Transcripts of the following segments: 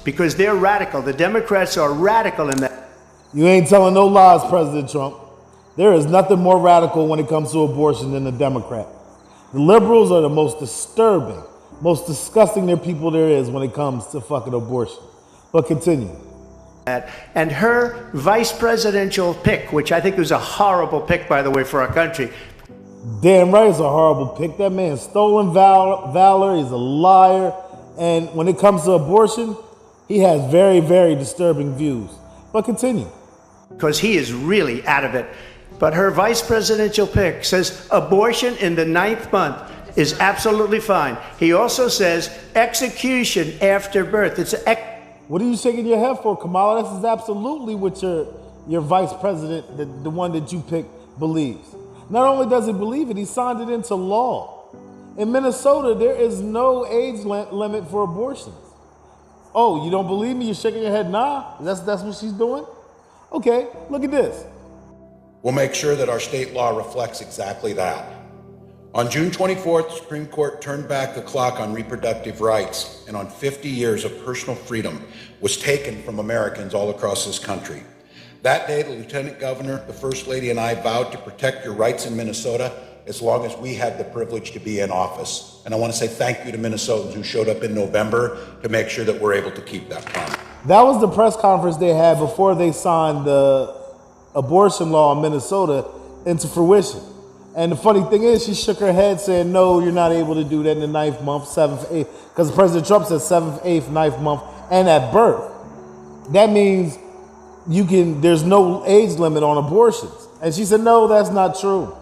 because they're radical. The Democrats are radical in that. You ain't telling no lies, President Trump. There is nothing more radical when it comes to abortion than the Democrat. The liberals are the most disturbing, most disgusting people there is when it comes to fucking abortion. But continue. And her vice presidential pick, which I think was a horrible pick, by the way, for our country. Damn right it's a horrible pick. That man stolen valor. He's a liar. And when it comes to abortion, he has very, very disturbing views. But continue. Because he is really out of it. But her vice presidential pick says abortion in the 9th month is absolutely fine. He also says execution after birth. What are you shaking your head for, Kamala? This is absolutely what your vice president, the one that you picked, believes. Not only does he believe it, he signed it into law. In Minnesota, there is no age limit for abortions. Oh, you don't believe me? You're shaking your head? Nah, that's what she's doing? Okay, look at this. We'll make sure that our state law reflects exactly that. On June 24th, the Supreme Court turned back the clock on reproductive rights, and on 50 years of personal freedom was taken from Americans all across this country. That day, the Lieutenant Governor, the First Lady, and I vowed to protect your rights in Minnesota as long as we had the privilege to be in office. And I want to say thank you to Minnesotans who showed up in November to make sure that we're able to keep that promise. That was the press conference they had before they signed the abortion law in Minnesota into fruition. And the funny thing is, she shook her head saying, no, you're not able to do that in the 9th month, 7th, 8th, because President Trump said 7th, 8th, 9th month, and at birth. That means there's no age limit on abortions. And she said, no, that's not true.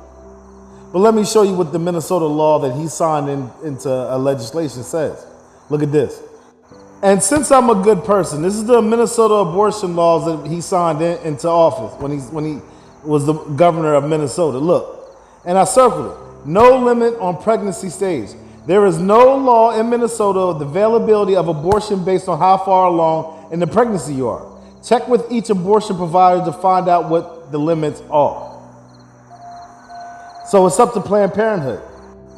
But let me show you what the Minnesota law that he signed into legislation says. Look at this. And since I'm a good person, this is the Minnesota abortion laws that he signed into office when he was the governor of Minnesota. Look, and I circled it. No limit on pregnancy stage. There is no law in Minnesota of the availability of abortion based on how far along in the pregnancy you are. Check with each abortion provider to find out what the limits are. So it's up to Planned Parenthood.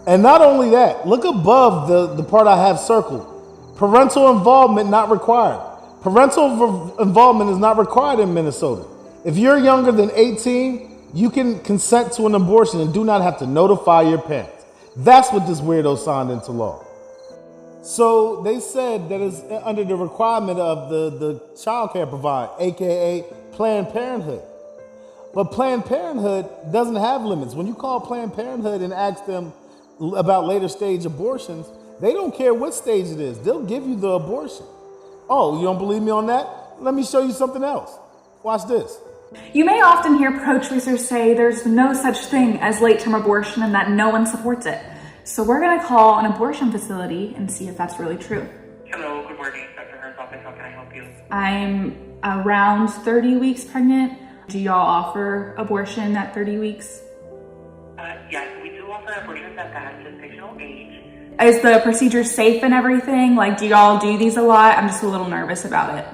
And not only that, look above the part I have circled. Parental involvement not required. Parental involvement is not required in Minnesota. If you're younger than 18, you can consent to an abortion and do not have to notify your parents. That's what this weirdo signed into law. So they said that it's under the requirement of the child care provider, AKA Planned Parenthood. But Planned Parenthood doesn't have limits. When you call Planned Parenthood and ask them about later stage abortions, they don't care what stage it is. They'll give you the abortion. Oh, you don't believe me on that? Let me show you something else. Watch this. You may often hear pro-choicers say there's no such thing as late-term abortion and that no one supports it. So we're going to call an abortion facility and see if that's really true. Hello, good morning. Dr. Hearn's office, how can I help you? I'm around 30 weeks pregnant. Do y'all offer abortion at 30 weeks? Yes, we do offer abortions at that gestational age. Is the procedure safe and everything? Like, do y'all do these a lot? I'm just a little nervous about it.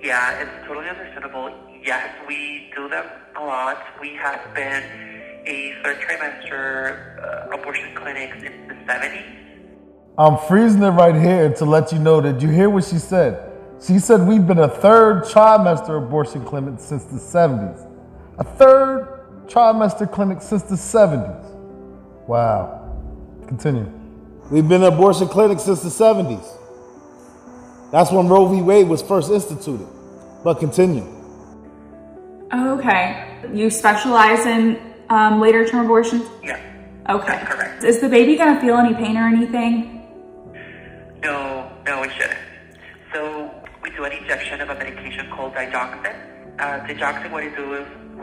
Yeah, it's totally understandable. Yes, we do them a lot. We have been a third trimester abortion clinics in the 70s. I'm freezing it right here to let you know that you hear what she said. She said we've been a third trimester abortion clinic since the 70s. A third trimester clinic since the 70s. Wow. Continue. We've been an abortion clinic since the 70s. That's when Roe v. Wade was first instituted. But continue. Okay. You specialize in later term abortions? Yeah. Okay. That's correct. Is the baby going to feel any pain or anything? No, it shouldn't. So we do an injection of a medication called digoxin. Digoxin, what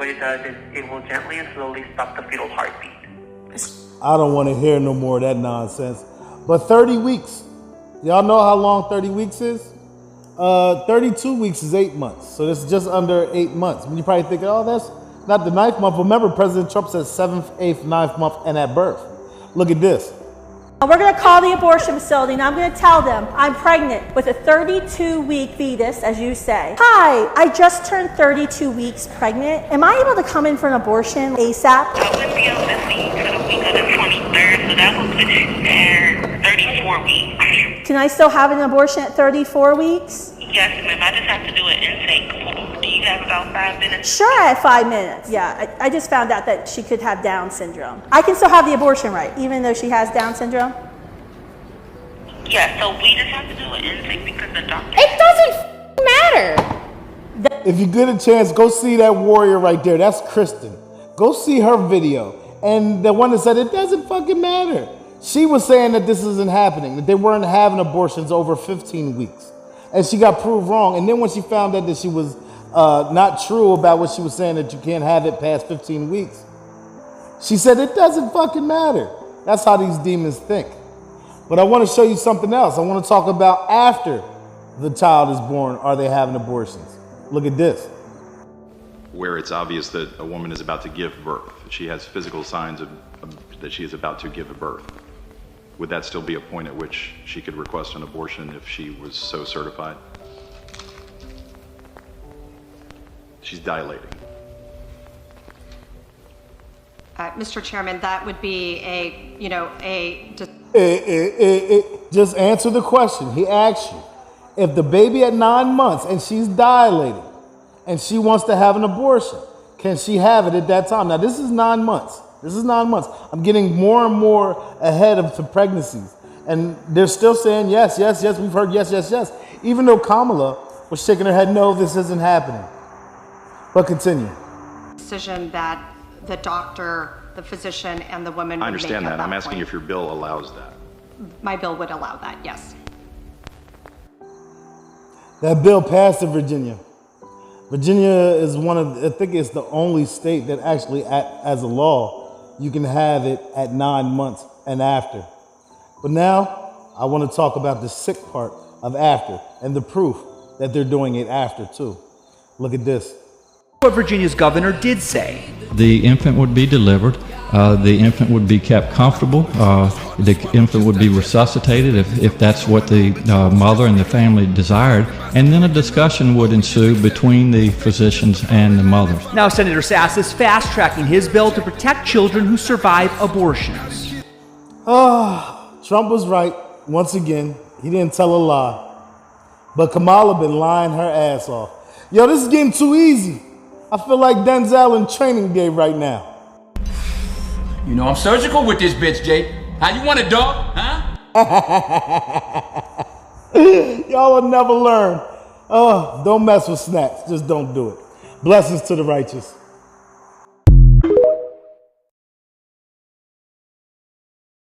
it does is it will gently and slowly stop the fetal heartbeat. I don't want to hear no more of that nonsense. But 30 weeks. Y'all know how long 30 weeks is? 32 weeks is 8 months. So this is just under 8 months. When you probably thinking, oh, that's not the 9th month. Remember, President Trump says 7th, 8th, 9th month and at birth. Look at this. We're going to call the abortion facility and I'm going to tell them I'm pregnant with a 32-week fetus, as you say. Hi, I just turned 32 weeks pregnant. Am I able to come in for an abortion ASAP? That would be on this week for the week of the 23rd, so that will put you there 34 weeks. Can I still have an abortion at 34 weeks? Yes, ma'am. I just have to do an intake form. Do you have about 5 minutes? Sure, I have 5 minutes. Yeah, I just found out that she could have Down syndrome. I can still have the abortion, right, even though she has Down syndrome? Yeah, so we just have to do an intake because the doctor... It doesn't matter. If you get a chance, go see that warrior right there. That's Kristen. Go see her video. And the one that said it doesn't fucking matter. She was saying that this isn't happening, that they weren't having abortions over 15 weeks. And she got proved wrong. And then when she found out that she was not true about what she was saying, that you can't have it past 15 weeks, she said it doesn't fucking matter. That's how these demons think. But I want to show you something else. I want to talk about after the child is born, are they having abortions? Look at this. Where it's obvious that a woman is about to give birth. She has physical signs that she is about to give a birth. Would that still be a point at which she could request an abortion if she was so certified? She's dilating. Mr. Chairman, that would be Just answer the question. He asked you, if the baby at 9 months and she's dilating and she wants to have an abortion, can she have it at that time? Now, this is 9 months. This is 9 months. I'm getting more and more ahead of some pregnancies. And they're still saying yes, yes, yes. We've heard yes, yes, yes. Even though Kamala was shaking her head, no, this isn't happening. But continue. decision that the doctor, the physician, and the woman would I understand make at that. I'm that asking point. if your bill allows that. My bill would allow that, yes. That bill passed in Virginia. Virginia is I think it's the only state that actually, as a law, you can have it at 9 months and after. But now, I want to talk about the sick part of after and the proof that they're doing it after too. Look at this. What Virginia's governor did say. The infant would be delivered. The infant would be kept comfortable. The infant would be resuscitated if that's what the mother and the family desired. And then a discussion would ensue between the physicians and the mothers. Now Senator Sass is fast-tracking his bill to protect children who survive abortions. Trump was right. Once again, he didn't tell a lie. But Kamala been lying her ass off. Yo, this is getting too easy. I feel like Denzel in Training Day right now. You know I'm surgical with this bitch, Jake. How you want it, dog? Huh? Y'all will never learn. Don't mess with snacks. Just don't do it. Blessings to the righteous.